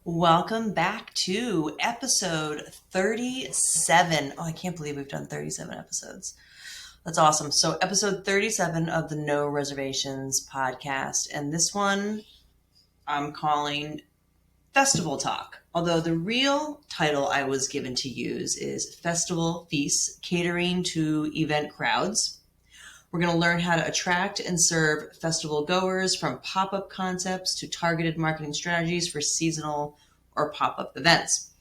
Welcome back to episode 37. Oh, I can't believe we've done 37 episodes. That's awesome. So, episode 37 of the No Reservations podcast. And this one I'm calling Festival Talk. Although the real title I was given to use is Festival Feasts Catering to Event Crowds. We're going to learn how to attract and serve festival goers, from pop-up concepts to targeted marketing strategies for seasonal or pop-up events.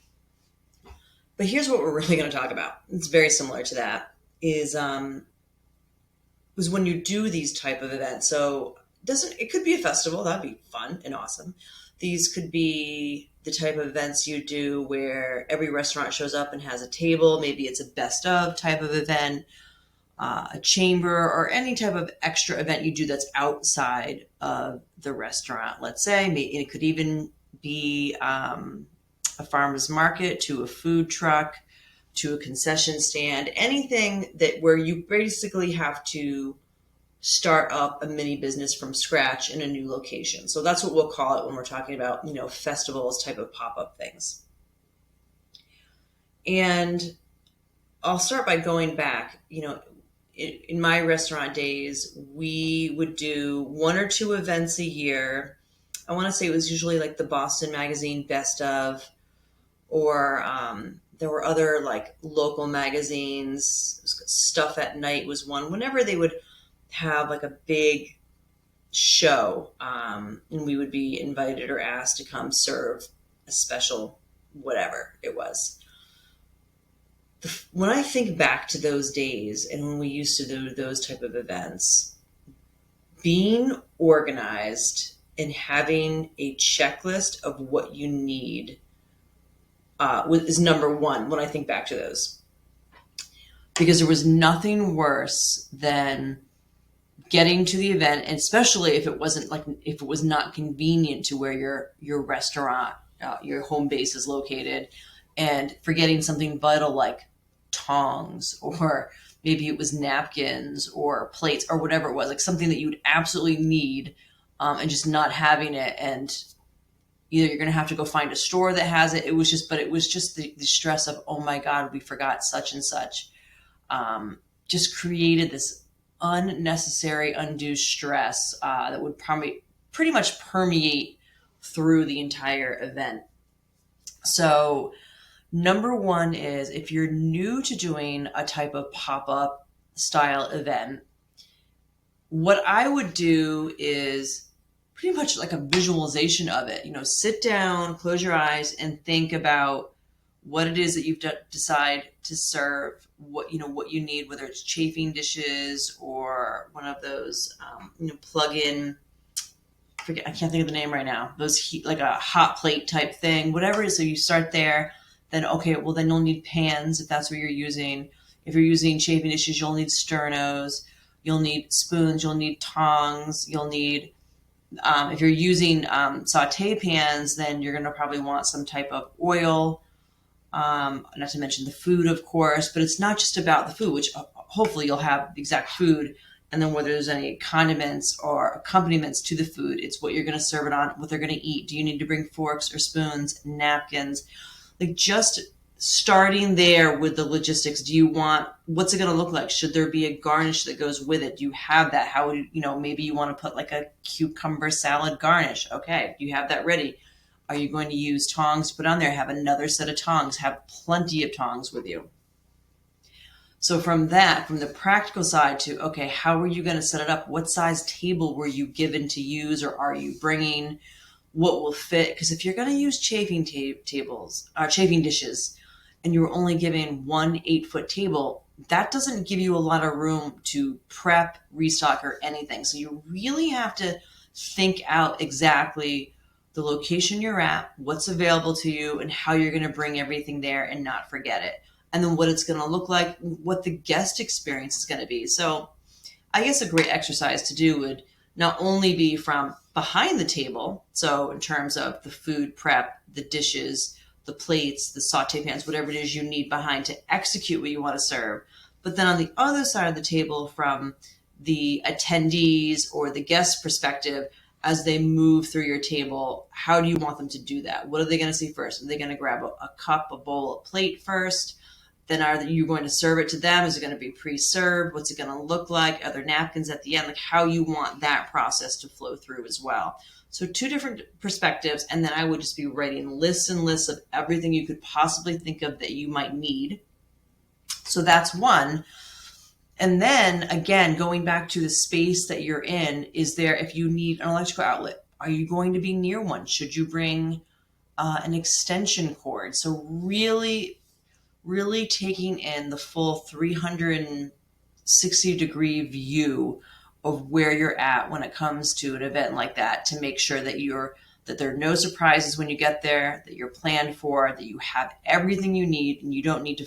But here's what we're really going to talk about. It's very similar to that, is when you do these type of events. So it could be a festival, that'd be fun and awesome. These could be the type of events you do where every restaurant shows up and has a table. Maybe it's a best of type of event. A chamber, or any type of extra event you do that's outside of the restaurant. Let's say it could even be a farmer's market, to a food truck, to a concession stand, anything where you basically have to start up a mini business from scratch in a new location. So that's what we'll call it when we're talking about, festivals type of pop-up things. And I'll start by going back, in my restaurant days, we would do one or two events a year. I want to say it was usually like the Boston Magazine Best of, or there were other like local magazines. Stuff at Night was one. Whenever they would have like a big show, and we would be invited or asked to come serve a special whatever it was. When I think back to those days and when we used to do those type of events, being organized and having a checklist of what you need is number one when I think back to those. Because there was nothing worse than getting to the event, and especially if it was not convenient to where your restaurant, your home base is located, and forgetting something vital like tongs, or maybe it was napkins or plates or whatever it was, like something that you would absolutely need, and just not having it, and either you're going to have to go find a store that has it. It was just the stress of, oh my God, we forgot such and such. Just created this unnecessary, undue stress that would pretty much permeate through the entire event. So number one is, if you're new to doing a type of pop-up style event, what I would do is pretty much like a visualization of it. Sit down, close your eyes, and think about what it is that you've decide to serve, what you need, whether it's chafing dishes or one of those, plug-in, I can't think of the name right now, those like a hot plate type thing, whatever it is. So you start there. Then, okay, well, then you'll need pans if that's what you're using. If you're using chafing dishes, you'll need sternos. You'll need spoons. You'll need tongs. You'll need, if you're using saute pans, then you're going to probably want some type of oil, not to mention the food, of course. But it's not just about the food, which hopefully you'll have the exact food. And then whether there's any condiments or accompaniments to the food, it's what you're going to serve it on, what they're going to eat. Do you need to bring forks or spoons, napkins? Like, just starting there with the logistics. What's it going to look like? Should there be a garnish that goes with it? Do you have that? How would maybe you want to put like a cucumber salad garnish. Okay. Do you have that ready? Are you going to use tongs to put on there? Have another set of tongs. Have plenty of tongs with you. So from the practical side to, okay, how are you going to set it up? What size table were you given to use, or are you bringing? What will fit? Because if you're going to use chafing dishes, and you're only giving one 8-foot table, that doesn't give you a lot of room to prep, restock, or anything. So you really have to think out exactly the location you're at, what's available to you, and how you're going to bring everything there and not forget it. And then what it's going to look like, what the guest experience is going to be. So I guess a great exercise to do would not only be from behind the table, so in terms of the food prep, the dishes, the plates, the saute pans, whatever it is you need behind to execute what you want to serve, but then on the other side of the table, from the attendees or the guest perspective, as they move through your table, how do you want them to do that? What are they going to see first? Are they going to grab a cup, a bowl, a plate first? Then are you going to serve it to them? Is it going to be pre-served? What's it going to look like? Are there napkins at the end? Like how you want that process to flow through as well. So 2 different perspectives. And then I would just be writing lists and lists of everything you could possibly think of that you might need. So that's one. And then again, going back to the space that you're in, is there, if you need an electrical outlet, are you going to be near one? Should you bring an extension cord? So really taking in the full 360-degree view of where you're at when it comes to an event like that, to make sure that there are no surprises when you get there, that you're planned for, that you have everything you need, and you don't need to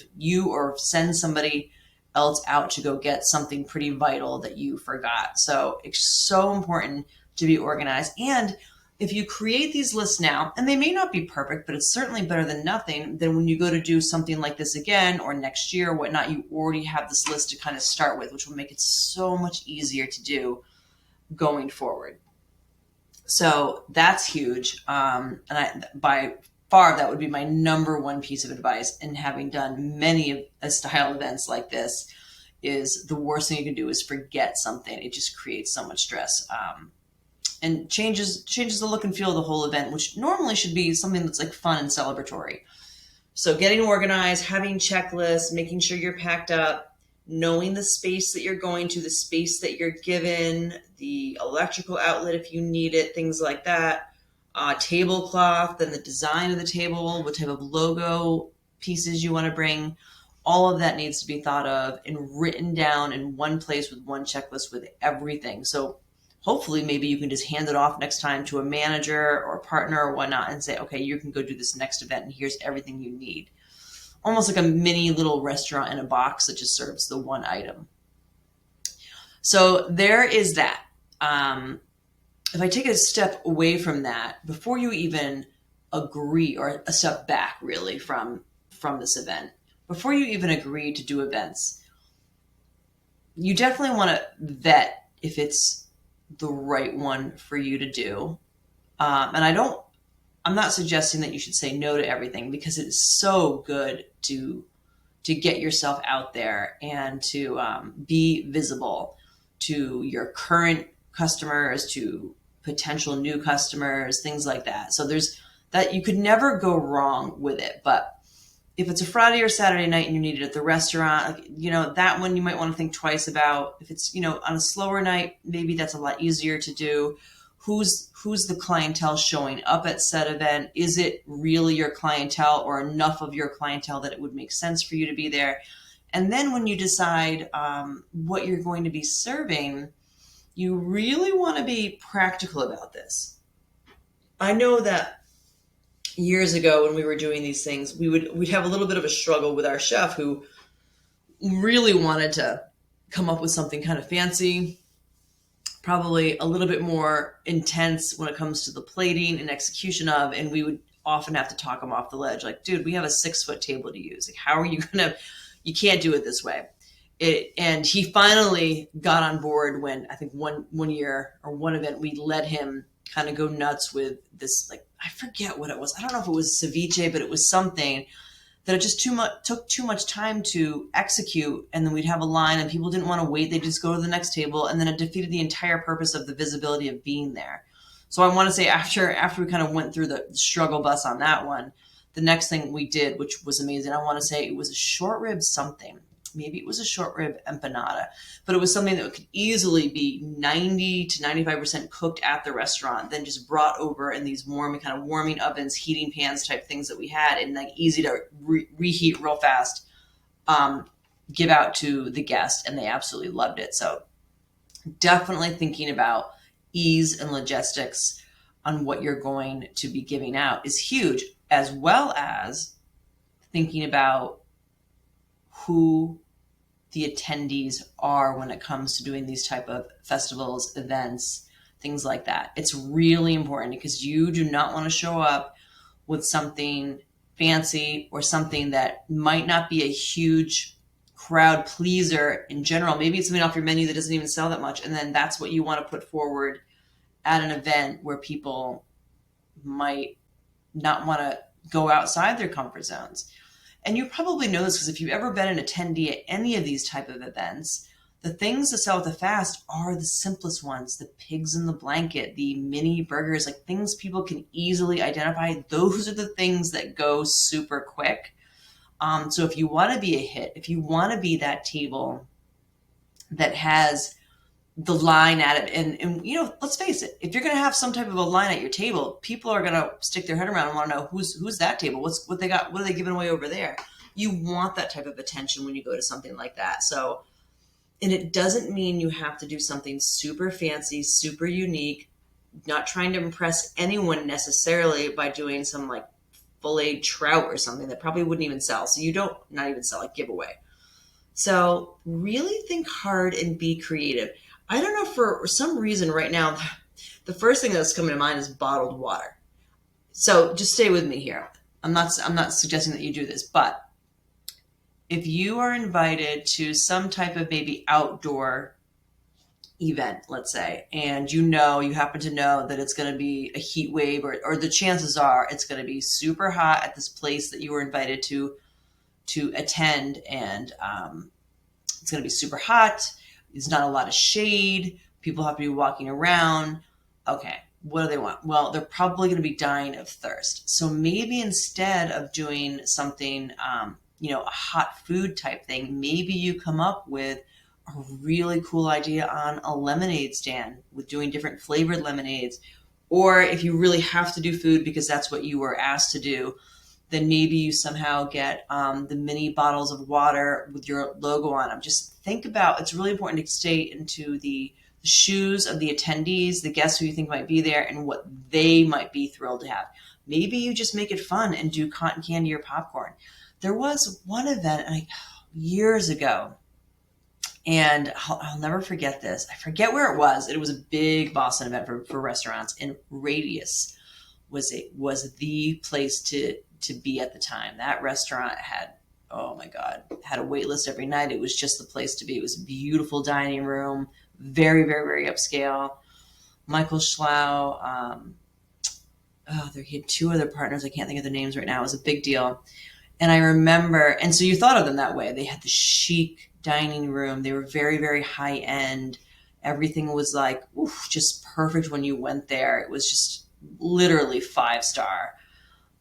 or send somebody else out to go get something pretty vital that you forgot. So it's so important to be organized. And if you create these lists now, and they may not be perfect, but it's certainly better than nothing, then when you go to do something like this again or next year or whatnot, you already have this list to kind of start with, which will make it so much easier to do going forward. So that's huge. By far, that would be my number one piece of advice. And having done many style events like this, is the worst thing you can do is forget something. It just creates so much stress. And changes the look and feel of the whole event, which normally should be something that's like fun and celebratory. So getting organized, having checklists, making sure you're packed up, knowing the space that you're going to, the space that you're given, the electrical outlet if you need it, things like that, tablecloth, then the design of the table, what type of logo pieces you want to bring. All of that needs to be thought of and written down in one place with one checklist with everything. So hopefully maybe you can just hand it off next time to a manager or a partner or whatnot and say, okay, you can go do this next event and here's everything you need. Almost like a mini little restaurant in a box that just serves the one item. So there is that. If I take a step away from that, before you even agree, or a step back really from this event, before you even agree to do events, you definitely want to vet if it's the right one for you to do. And I'm not suggesting that you should say no to everything, because it is so good to get yourself out there and to be visible to your current customers, to potential new customers, things like that. So there's that, you could never go wrong with it. But if it's a Friday or Saturday night and you need it at the restaurant, that one you might want to think twice about. If it's, on a slower night, maybe that's a lot easier to do. Who's the clientele showing up at said event? Is it really your clientele, or enough of your clientele that it would make sense for you to be there? And then when you decide what you're going to be serving, you really want to be practical about this. I know that years ago when we were doing these things, we'd have a little bit of a struggle with our chef, who really wanted to come up with something kind of fancy, probably a little bit more intense when it comes to the plating and execution of, and we would often have to talk him off the ledge. Like, dude, we have a 6-foot table to use. Like, how are you you can't do it this way. And he finally got on board when I think one year or one event, we let him kind of go nuts with this, like, I forget what it was. I don't know if it was ceviche, but it was something that it just took too much time to execute. And then we'd have a line and people didn't want to wait. They'd just go to the next table, and then it defeated the entire purpose of the visibility of being there. So I want to say after we kind of went through the struggle bus on that one, the next thing we did, which was amazing, I want to say it was a short rib something. Maybe it was a short rib empanada, but it was something that could easily be 90 to 95% cooked at the restaurant, then just brought over in these warming ovens, heating pans type things that we had, and like easy to reheat real fast, give out to the guest, and they absolutely loved it. So definitely thinking about ease and logistics on what you're going to be giving out is huge, as well as thinking about who the attendees are when it comes to doing these type of festivals, events, things like that. It's really important, because you do not want to show up with something fancy or something that might not be a huge crowd pleaser in general. Maybe it's something off your menu that doesn't even sell that much, and then that's what you want to put forward at an event where people might not want to go outside their comfort zones. And you probably know this because if you've ever been an attendee at any of these type of events, the things that sell at the fast are the simplest ones, the pigs in the blanket, the mini burgers, like things people can easily identify. Those are the things that go super quick. So if you want to be a hit, if you want to be that table that has the line at it, and let's face it, if you're going to have some type of a line at your table, people are going to stick their head around and want to know who's that table, what they got, what are they giving away over there. You want that type of attention when you go to something like that. So, and it doesn't mean you have to do something super fancy, super unique, not trying to impress anyone necessarily by doing some like filleted trout or something that probably wouldn't even sell. So you don't, not even sell, like giveaway. So really think hard and be creative. I don't know, for some reason right now, the first thing that's coming to mind is bottled water. So just stay with me here. I'm not suggesting that you do this, but if you are invited to some type of maybe outdoor event, let's say, and you happen to know that it's going to be a heat wave, or the chances are it's going to be super hot at this place that you were invited to attend, and it's going to be super hot. There's not a lot of shade. People have to be walking around. Okay, what do they want? Well, they're probably going to be dying of thirst. So maybe instead of doing something, a hot food type thing, maybe you come up with a really cool idea on a lemonade stand with doing different flavored lemonades. Or if you really have to do food because that's what you were asked to do, then maybe you somehow get the mini bottles of water with your logo on them. Just think about, it's really important to stay into the shoes of the attendees, the guests who you think might be there, and what they might be thrilled to have. Maybe you just make it fun and do cotton candy or popcorn. There was one event years ago, and I'll never forget this. I forget where it was. It was a big Boston event for restaurants, and Radius was the place to be at the time. That restaurant had, oh my God, had a wait list every night. It was just the place to be. It was a beautiful dining room, very, very, very upscale. Michael Schlau, he had two other partners. I can't think of their names right now. It was a big deal. And I remember, and so you thought of them that way. They had the chic dining room. They were very, very high end. Everything was like, just perfect when you went there. It was just literally 5-star.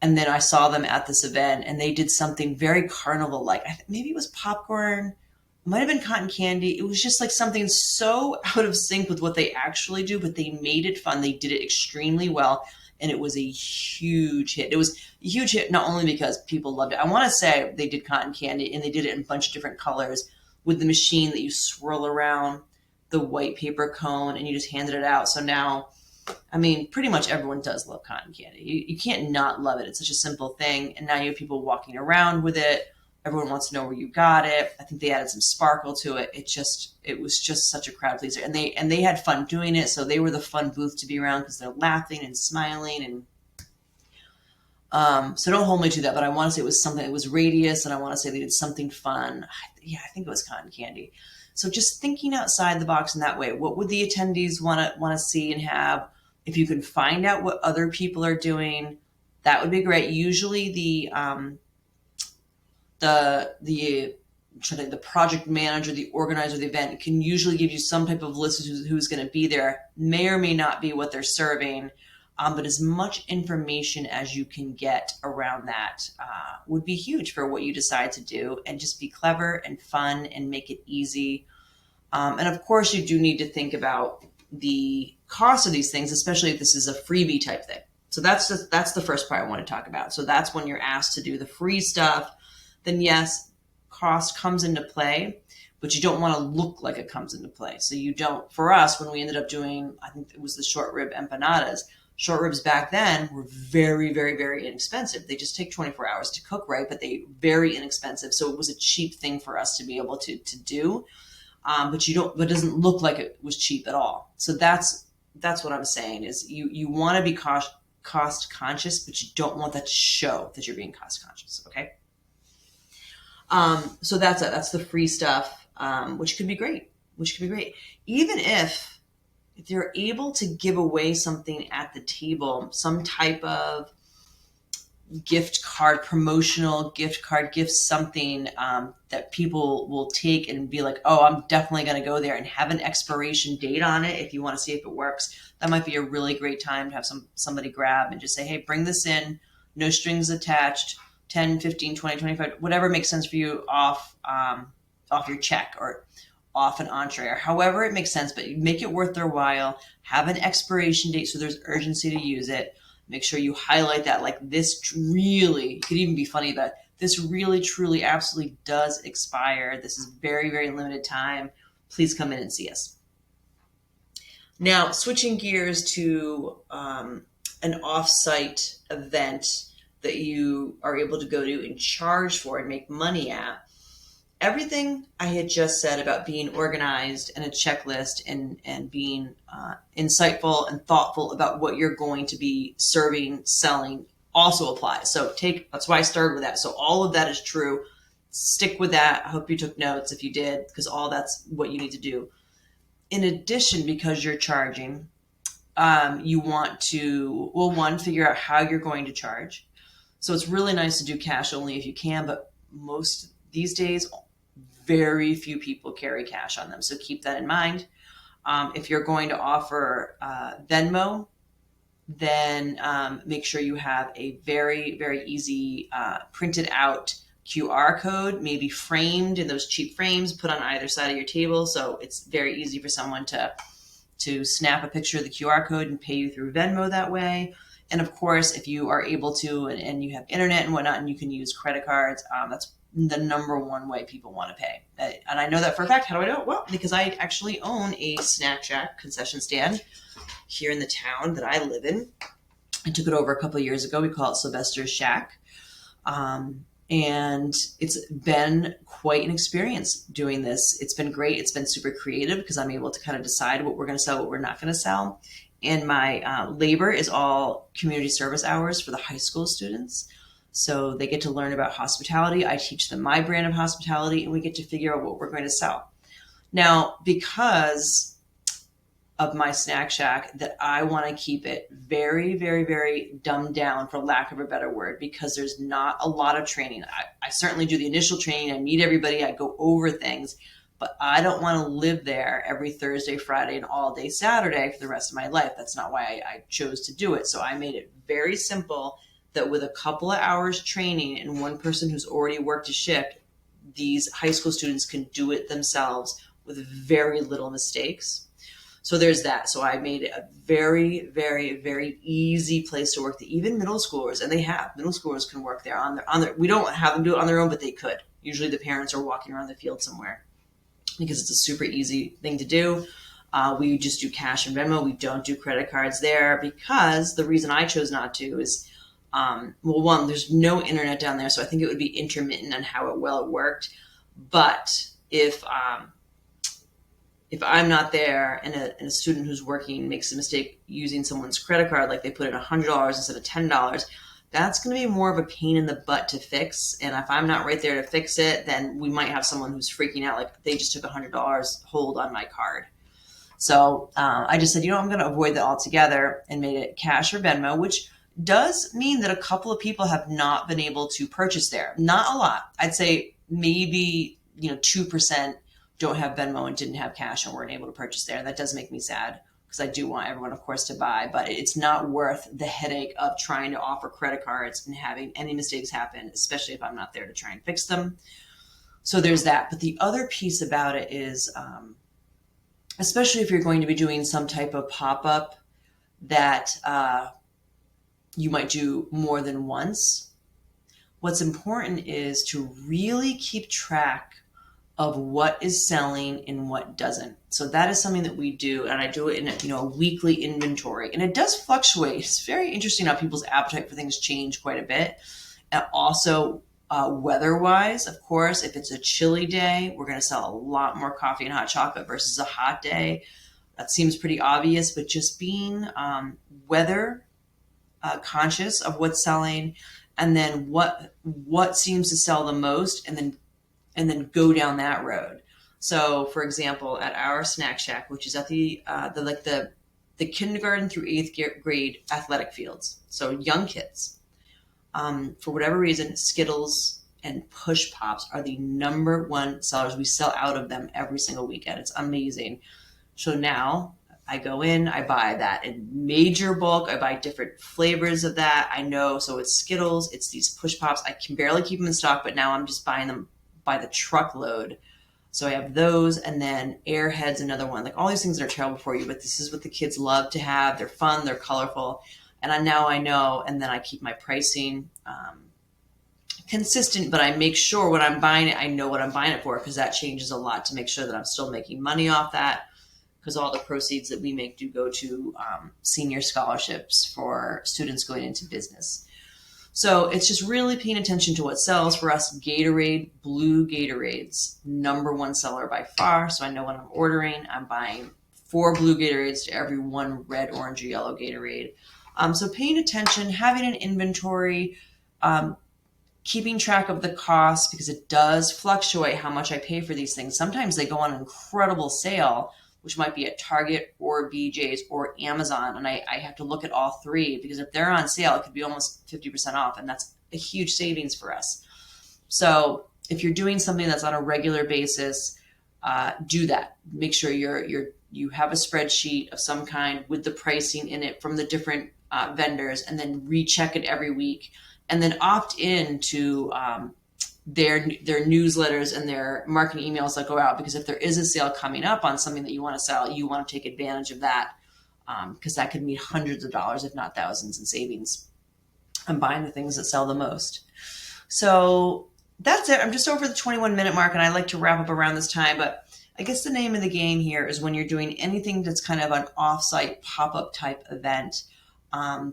And then I saw them at this event, and they did something very carnival-like. Maybe it was popcorn. It might have been cotton candy. It was just like something so out of sync with what they actually do, but they made it fun. They did it extremely well, and it was a huge hit. It was a huge hit not only because people loved it. I want to say they did cotton candy, and they did it in a bunch of different colors with the machine that you swirl around the white paper cone, and you just handed it out. So now, pretty much everyone does love cotton candy. You can't not love it. It's such a simple thing. And now you have people walking around with it. Everyone wants to know where you got it. I think they added some sparkle to it. It was just such a crowd pleaser. And they had fun doing it. So they were the fun booth to be around because they're laughing and smiling. And so don't hold me to that, but I want to say it was something, it was Radius, and I want to say they did something fun. I think it was cotton candy. So just thinking outside the box in that way. What would the attendees want to see and have? If you can find out what other people are doing, that would be great. Usually the project manager, the organizer of the event can usually give you some type of list of who's going to be there. May or may not be what they're serving, but as much information as you can get around that would be huge for what you decide to do, and just be clever and fun and make it easy. And of course, you do need to think about the cost of these things, especially if this is a freebie type thing. So that's the first part I want to talk about. So that's when you're asked to do the free stuff, then yes, cost comes into play, but you don't want to look like it comes into play. So you don't, for us, when we ended up doing, I think it was the short rib empanadas, short ribs back then were very, very, very inexpensive. They just take 24 hours to cook, right? But they very inexpensive. So it was a cheap thing for us to be able to do. But it doesn't look like it was cheap at all. So that's what I'm saying is you want to be cost conscious, but you don't want that to show that you're being cost conscious. Okay. So that's the free stuff, which could be great, Even if if you're able to give away something at the table, some type of gift card, promotional gift card, gift something that people will take and be like, oh, I'm definitely going to go there, and have an expiration date on it if you want to see if it works. That might be a really great time to have somebody grab and just say, hey, bring this in, no strings attached, 10, 15, 20, 25, whatever makes sense for you, off your check or off an entree, or however it makes sense, but make it worth their while. Have an expiration date so there's urgency to use it. Make sure you highlight that, like, this really, it could even be funny that this really, truly, absolutely does expire. This is very, very limited time. Please come in and see us. Now, switching gears to an off-site event that you are able to go to and charge for and make money at. Everything I had just said about being organized and a checklist and being insightful and thoughtful about what you're going to be serving, selling, also applies. So that's why I started with that. So all of that is true. Stick with that. I hope you took notes if you did, because all that's what you need to do. In addition, because you're charging, you want to, well, one, figure out how you're going to charge. So it's really nice to do cash only if you can, but most these days, very few people carry cash on them. So keep that in mind. If you're going to offer Venmo, then make sure you have a very, very easy printed out QR code, maybe framed in those cheap frames, put on either side of your table. So it's very easy for someone to snap a picture of the QR code and pay you through Venmo that way. And of course, if you are able to and you have internet and whatnot, and you can use credit cards, that's the number one way people want to pay. And I know that for a fact. How do I know? Well, because I actually own a Snack Shack concession stand here in the town that I live in. I took it over a couple of years ago. We call it Sylvester's Shack. And it's been quite an experience doing this. It's been great. It's been super creative because I'm able to kind of decide what we're going to sell, what we're not going to sell. And my labor is all community service hours for the high school students. So they get to learn about hospitality. I teach them my brand of hospitality, and we get to figure out what we're going to sell. Now, because of my Snack Shack, that I want to keep it very, very, very dumbed down, for lack of a better word, because there's not a lot of training. I certainly do the initial training. I meet everybody. I go over things. But I don't want to live there every Thursday, Friday, and all day Saturday for the rest of my life. That's not why I chose to do it. So I made it very simple, that with a couple of hours training and one person who's already worked a shift, these high school students can do it themselves with very little mistakes. So there's that. So I made it a very, very, very easy place to work. That even middle schoolers, and middle schoolers can work there on their. We don't have them do it on their own, but they could. Usually the parents are walking around the field somewhere, because it's a super easy thing to do. We just do cash and Venmo. We don't do credit cards there, because the reason I chose not to is, well, one, there's no internet down there, so I think it would be intermittent on how well it worked. But if I'm not there and a student who's working makes a mistake using someone's credit card, like they put in $100 instead of $10, that's going to be more of a pain in the butt to fix. And if I'm not right there to fix it, then we might have someone who's freaking out, like they just took $100 hold on my card. So I just said, I'm going to avoid that altogether, and made it cash or Venmo, which does mean that a couple of people have not been able to purchase there. Not a lot. I'd say maybe 2% don't have Venmo and didn't have cash and weren't able to purchase there. And that does make me sad, because I do want everyone, of course, to buy, but it's not worth the headache of trying to offer credit cards and having any mistakes happen, especially if I'm not there to try and fix them. So there's that. But the other piece about it is, especially if you're going to be doing some type of pop-up that you might do more than once, what's important is to really keep track of what is selling and what doesn't. So that is something that we do, and I do it in a weekly inventory, and it does fluctuate. It's very interesting how people's appetite for things change quite a bit. And also weather-wise, of course, if it's a chilly day, we're going to sell a lot more coffee and hot chocolate versus a hot day. That seems pretty obvious, but just being weather conscious of what's selling, and then what seems to sell the most, and then go down that road. So, for example, at our snack shack, which is at the kindergarten through eighth grade athletic fields, so young kids, for whatever reason, Skittles and Push Pops are the number one sellers. We sell out of them every single weekend. It's amazing. So now I go in, I buy that in major bulk. I buy different flavors of that. I know, so it's Skittles, it's these Push Pops. I can barely keep them in stock, but now I'm just buying them by the truckload. So I have those, and then Airhead's another one. Like all these things that are terrible for you, but this is what the kids love to have. They're fun, they're colorful. And now I know, and then I keep my pricing consistent, but I make sure when I'm buying it, I know what I'm buying it for, because that changes a lot to make sure that I'm still making money off that, because all the proceeds that we make do go to senior scholarships for students going into business. So it's just really paying attention to what sells for us. Gatorade, blue Gatorades, number one seller by far. So I know when I'm ordering, I'm buying 4 blue Gatorades to every 1 red, orange, or yellow Gatorade. So paying attention, having an inventory, keeping track of the cost, because it does fluctuate how much I pay for these things. Sometimes they go on an incredible sale, which might be at Target or BJ's or Amazon. And I have to look at all three, because if they're on sale, it could be almost 50% off. And that's a huge savings for us. So if you're doing something that's on a regular basis, do that. Make sure you have a spreadsheet of some kind with the pricing in it from the different vendors, and then recheck it every week, and then opt in to their newsletters and their marketing emails that go out, because if there is a sale coming up on something that you want to sell, you want to take advantage of that, because that could mean hundreds of dollars, if not thousands, in savings on buying the things that sell the most. So that's it. I'm just over the 21-minute mark, and I like to wrap up around this time, but I guess the name of the game here is when you're doing anything that's kind of an off-site pop-up type event,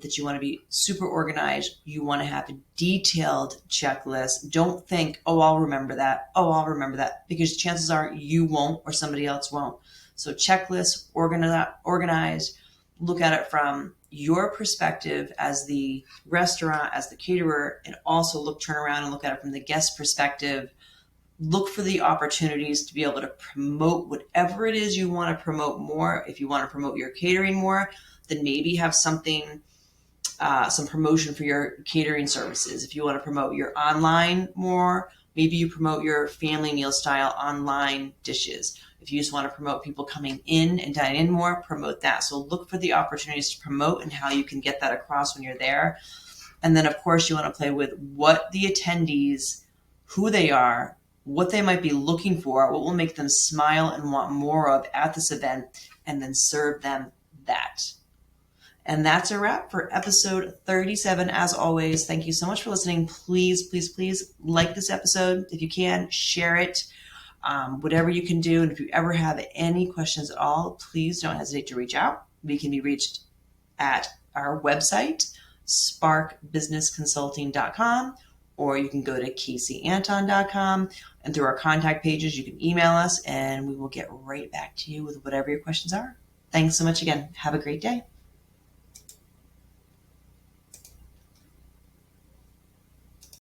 that you want to be super organized. You want to have a detailed checklist. Don't think, oh, I'll remember that. Oh, I'll remember that, because chances are you won't, or somebody else won't. So checklist, organized, look at it from your perspective as the restaurant, as the caterer, and also turn around and look at it from the guest perspective. Look for the opportunities to be able to promote whatever it is you want to promote more. If you want to promote your catering more, then maybe have something, some promotion for your catering services. If you want to promote your online more, maybe you promote your family meal style online dishes. If you just want to promote people coming in and dining in more, promote that. So look for the opportunities to promote and how you can get that across when you're there. And then, of course, you want to play with what the attendees, who they are, what they might be looking for, what will make them smile and want more of at this event, and then serve them that. And that's a wrap for episode 37. As always, thank you so much for listening. Please, please, please like this episode. If you can, share it, whatever you can do. And if you ever have any questions at all, please don't hesitate to reach out. We can be reached at our website, sparkbusinessconsulting.com, or you can go to kaseyanton.com, and through our contact pages, you can email us, and we will get right back to you with whatever your questions are. Thanks so much again. Have a great day.